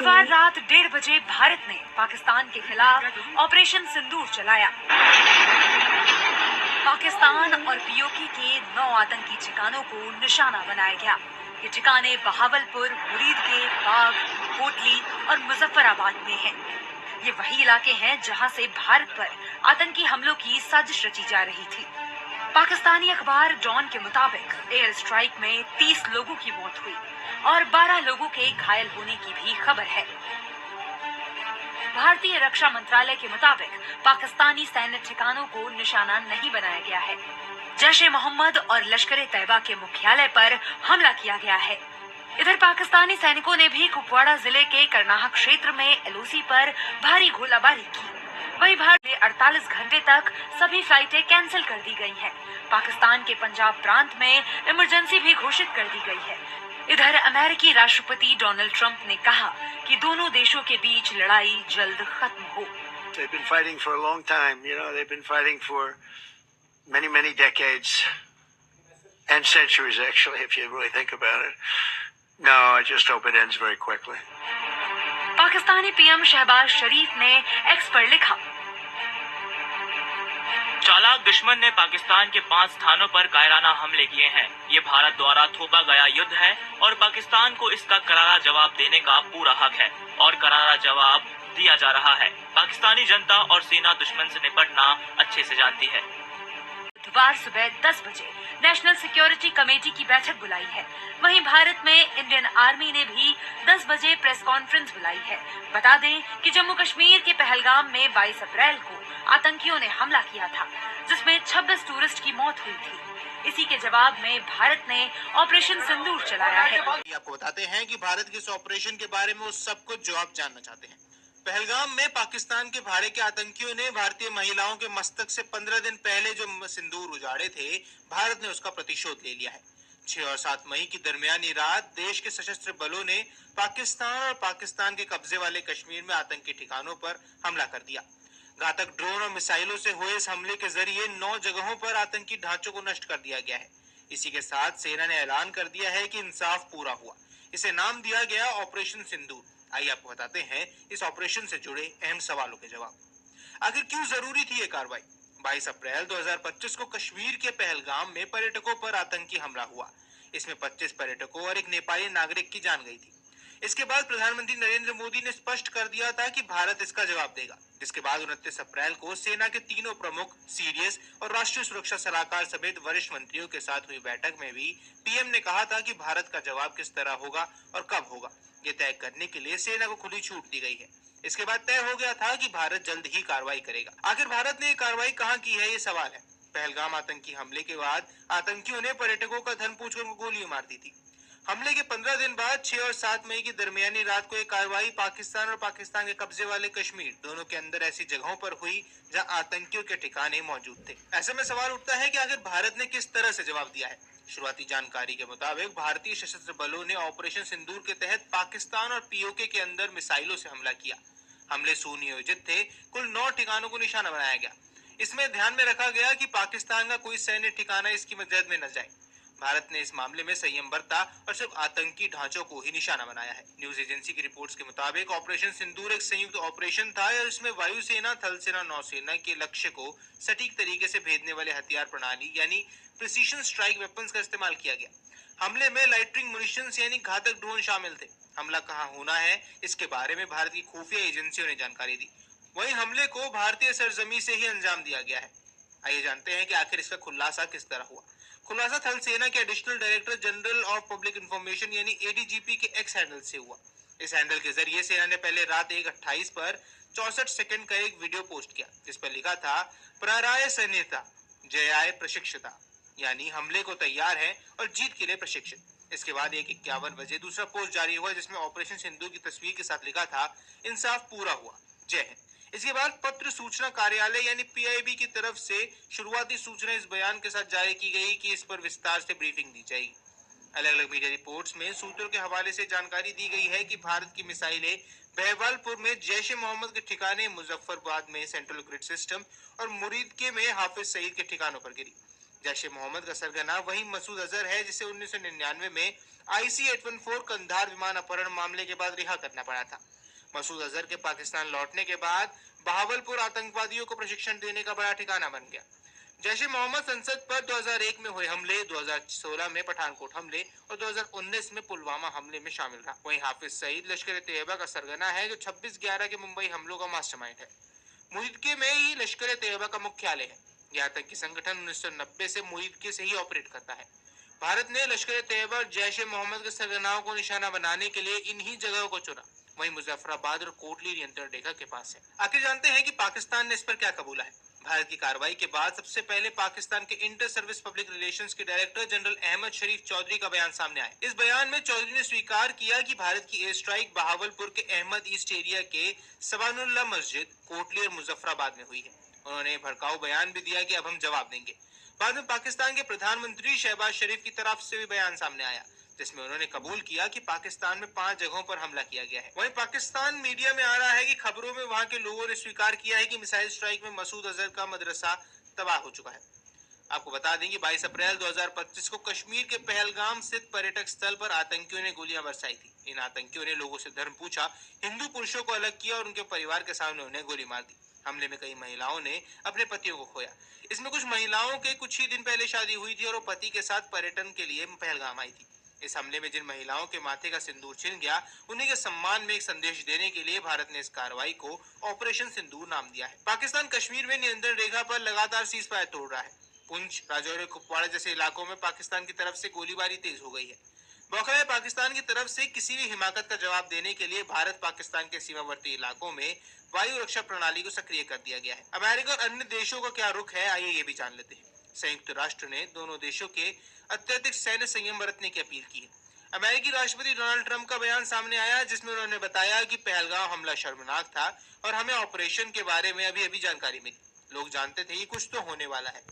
बुधवार रात 1:30 बजे भारत ने पाकिस्तान के खिलाफ ऑपरेशन सिंदूर चलाया। पाकिस्तान और पीओके के 9 आतंकी ठिकानों को निशाना बनाया गया। ये ठिकाने बहावलपुर, मुरीद के बाग, कोटली और मुजफ्फराबाद में हैं। ये वही इलाके हैं जहां से भारत पर आतंकी हमलों की साजिश रची जा रही थी। पाकिस्तानी अखबार डॉन के मुताबिक एयर स्ट्राइक में 30 लोगों की मौत हुई और 12 लोगों के घायल होने की भी खबर है। भारतीय रक्षा मंत्रालय के मुताबिक पाकिस्तानी सैन्य ठिकानों को निशाना नहीं बनाया गया है। जैश ए मोहम्मद और लश्कर तैयबा के मुख्यालय पर हमला किया गया है। इधर पाकिस्तानी सैनिकों ने भी कुपवाड़ा जिले के करनाहा क्षेत्र में एलओसी पर भारी गोलाबारी की। वहीं भारत में 48 घंटे तक सभी फ्लाइटें कैंसिल कर दी गई हैं। पाकिस्तान के पंजाब प्रांत में इमरजेंसी भी घोषित कर दी गई है। इधर अमेरिकी राष्ट्रपति डोनाल्ड ट्रंप ने कहा कि दोनों देशों के बीच लड़ाई जल्द खत्म हो। They've been fighting for a long time, they've been fighting for many decades and centuries actually, if you really think about it. No, I just hope it ends very quickly. Pakistani PM Shahbaz Sharif ने X पर लिखा, चालाक दुश्मन ने पाकिस्तान के 5 स्थानों पर कायराना हमले किए हैं। ये भारत द्वारा थोपा गया युद्ध है और पाकिस्तान को इसका करारा जवाब देने का पूरा हक है और करारा जवाब दिया जा रहा है। पाकिस्तानी जनता और सेना दुश्मन से निपटना अच्छे से जानती है। बुधवार सुबह 10 बजे नेशनल सिक्योरिटी कमेटी की बैठक बुलाई है। वहीं भारत में इंडियन आर्मी ने भी 10 बजे प्रेस कॉन्फ्रेंस बुलाई है। बता दें कि जम्मू कश्मीर के पहलगाम में 22 अप्रैल को आतंकियों ने हमला किया था, जिसमें 26 टूरिस्ट की मौत हुई थी। इसी के जवाब में भारत ने ऑपरेशन सिंदूर चलाया है। आपको बताते हैं कि भारत के इस ऑपरेशन के बारे में वो सब कुछ जवाब जानना चाहते हैं। पहलगाम में पाकिस्तान के भाड़े के आतंकियों ने भारतीय महिलाओं के मस्तक से 15 दिन पहले जो सिंदूर उजाड़े थे, भारत ने उसका प्रतिशोध ले लिया है। 6 और 7 मई की दरमियानी रात देश के सशस्त्र बलों ने पाकिस्तान और पाकिस्तान के कब्जे वाले कश्मीर में आतंकी ठिकानों पर हमला कर दिया। घातक ड्रोन और मिसाइलों से हुए इस हमले के जरिए 9 जगहों पर आतंकी ढांचों को नष्ट कर दिया गया है। इसी के साथ सेना ने ऐलान कर दिया है कि इंसाफ पूरा हुआ। इसे नाम दिया गया ऑपरेशन सिंदूर। आइए आपको बताते हैं इस ऑपरेशन से जुड़े अहम सवालों के जवाब। आखिर क्यों जरूरी थी ये कार्रवाई? 22 अप्रैल 2025 को कश्मीर के पहलगाम में पर्यटकों पर आतंकी हमला हुआ। इसमें 25 पर्यटकों और एक नेपाली नागरिक की जान गई थी। इसके बाद प्रधानमंत्री नरेंद्र मोदी ने स्पष्ट कर दिया था कि भारत इसका जवाब देगा। जिसके बाद 29 अप्रैल को सेना के तीनों प्रमुख, सीडीएस और राष्ट्रीय सुरक्षा सलाहकार समेत वरिष्ठ मंत्रियों के साथ हुई बैठक में भी पीएम ने कहा था कि भारत का जवाब किस तरह होगा और कब होगा, ये तय करने के लिए सेना को खुली छूट दी गई है। इसके बाद तय हो गया था कि भारत जल्द ही कार्रवाई करेगा। आखिर भारत ने ये कार्रवाई कहाँ की है, ये सवाल है। पहलगाम आतंकी हमले के बाद आतंकियों ने पर्यटकों का धन पूछकर गोली मार दी थी। हमले के 15 दिन बाद 6 और 7 मई की दरमियानी रात को एक कार्रवाई पाकिस्तान और पाकिस्तान के कब्जे वाले कश्मीर दोनों के अंदर ऐसी जगहों पर हुई जहां आतंकियों के ठिकाने मौजूद थे। ऐसे में सवाल उठता है कि आखिर भारत ने किस तरह से जवाब दिया है। शुरुआती जानकारी के मुताबिक भारतीय सशस्त्र बलों ने ऑपरेशन सिंदूर के तहत पाकिस्तान और पीओके के अंदर मिसाइलों से हमला किया। हमले सुनियोजित थे। कुल 9 ठिकानों को निशाना बनाया गया। इसमें ध्यान में रखा गया कि पाकिस्तान का कोई सैन्य ठिकाना इसकी मदद में न जाए। भारत ने इस मामले में संयम बरता और सिर्फ आतंकी ढांचों को ही निशाना बनाया है। न्यूज एजेंसी की रिपोर्ट्स के मुताबिक ऑपरेशन सिंदूर एक संयुक्त ऑपरेशन था और इसमें वायुसेना, थल सेना, नौसेना के लक्ष्य को सटीक तरीके से भेदने वाले हथियार प्रणाली यानी प्रिसीशन स्ट्राइक वेपन्स का इस्तेमाल किया गया। हमले में लाइटरिंग मुनिशंस यानी घातक ड्रोन शामिल थे। हमला कहाँ होना है, इसके बारे में भारत की खुफिया एजेंसियों ने जानकारी दी। वहीं हमले को भारतीय सरजमी से ही अंजाम दिया गया है। आइए जानते हैं कि आखिर इसका खुलासा किस तरह हुआ। खुलासा थल सेना के additional director general of public information यानी एडीजीपी के एक्स हैंडल से हुआ। इस हैंडल के जरिए सेना ने पहले रात 1:28 पर 64 सेकंड का एक वीडियो पोस्ट किया, जिस पर लिखा था प्राराय सैन्यता जयाय प्रशिक्षिता, यानी हमले को तैयार है और जीत के लिए प्रशिक्षित। इसके बाद 1:51 बजे दूसरा पोस्ट जारी हुआ, जिसमें ऑपरेशन सिंदूर की तस्वीर के साथ लिखा था इंसाफ पूरा हुआ, जय हिंद। इसके बाद पत्र सूचना कार्यालय यानी पीआईबी की तरफ से शुरुआती सूचना इस बयान के साथ जारी की गई कि इस पर विस्तार से ब्रीफिंग दी जाएगी। अलग अलग मीडिया रिपोर्ट्स में सूत्रों के हवाले से जानकारी दी गई है कि भारत की मिसाइलें बहवालपुर में जैश ए मोहम्मद के ठिकाने, मुजफ्फराबाद में सेंट्रल ग्रिड सिस्टम और मुरीदके में हाफिज सईद के ठिकानों पर गिरी। जैश ए मोहम्मद का सरगना वही मसूद अजहर है, जिसे 1999 में IC-814 कंधार विमान अपहरण मामले के बाद रिहा करना पड़ा था। मसूद अजहर के पाकिस्तान लौटने के बाद बहावलपुर आतंकवादियों को प्रशिक्षण देने का बड़ा ठिकाना बन गया। जैश ए मोहम्मद संसद पर 2001 में हुए हमले, 2016 में पठानकोट हमले और 2019 में पुलवामा हमले में शामिल रहा। वहीं हाफिज सईद लश्कर ए तैयबा का सरगना है, जो 26/11 के मुंबई हमलों का मास्टरमाइंड है। मुहिदके में ही लश्कर ए तैयबा का मुख्यालय है। यह आतंकी संगठन 1990 से मुहिदके से ही ऑपरेट करता है। भारत ने लश्कर ए तैयबा और जैश ए मोहम्मद के सरगनाओं को निशाना बनाने के लिए इन्हीं जगहों को चुना। वहीं मुजफ्फराबाद और कोटली नियंत्रण रेखा के पास है। आखिर जानते हैं कि पाकिस्तान ने इस पर क्या कबूला है। भारत की कार्रवाई के बाद सबसे पहले पाकिस्तान के इंटर सर्विस पब्लिक रिलेशंस के डायरेक्टर जनरल अहमद शरीफ चौधरी का बयान सामने आया। इस बयान में चौधरी ने स्वीकार किया कि भारत की एयर स्ट्राइक बहावलपुर के अहमद ईस्ट एरिया के सबानुल्लाह मस्जिद, कोटली और मुजफ्फराबाद में हुई है। उन्होंने भड़काऊ बयान भी दिया कि अब हम जवाब देंगे। बाद में पाकिस्तान के प्रधानमंत्री शहबाज शरीफ की तरफ से भी बयान सामने आया, जिसमें उन्होंने कबूल किया कि पाकिस्तान में 5 जगहों पर हमला किया गया है। वहीं पाकिस्तान मीडिया में आ रहा है कि खबरों में वहां के लोगों ने स्वीकार किया है कि मिसाइल स्ट्राइक में मसूद अजहर का मदरसा तबाह हो चुका है। आपको बता दें कि 22 अप्रैल 2025 को कश्मीर के पहलगाम स्थित पर्यटक स्थल पर आतंकियों ने गोलियां बरसाई थी। इन आतंकियों ने लोगों से धर्म पूछा, हिंदू पुरुषों को अलग किया और उनके परिवार के सामने उन्हें गोली मार दी। हमले में कई महिलाओं ने अपने पतियों को खोया। इसमें कुछ महिलाओं के कुछ ही दिन पहले शादी हुई थी और वो पति के साथ पर्यटन के लिए पहलगाम आई थी। इस हमले में जिन महिलाओं के माथे का सिंदूर छिन गया, उन्हीं के सम्मान में एक संदेश देने के लिए भारत ने इस कार्रवाई को ऑपरेशन सिंदूर नाम दिया है। पाकिस्तान कश्मीर में नियंत्रण रेखा पर लगातार सीज फायर तोड़ रहा है। पुंछ, राजौरी, कुपवाड़ा जैसे इलाकों में पाकिस्तान की तरफ से गोलीबारी तेज हो गई है। बौखलाए पाकिस्तान की तरफ से किसी भी हिमाकत का जवाब देने के लिए भारत पाकिस्तान के सीमावर्ती इलाकों में वायु रक्षा प्रणाली को सक्रिय कर दिया गया है। अमेरिका और अन्य देशों का क्या रुख है, आइए ये भी जान लेते हैं। संयुक्त राष्ट्र ने दोनों देशों के अत्यधिक सैन्य संयम बरतने की अपील की है। अमेरिकी राष्ट्रपति डोनाल्ड ट्रंप का बयान सामने आया, जिसमें उन्होंने बताया कि पहलगाम हमला शर्मनाक था और हमें ऑपरेशन के बारे में अभी जानकारी मिली। लोग जानते थे कि कुछ तो होने वाला है,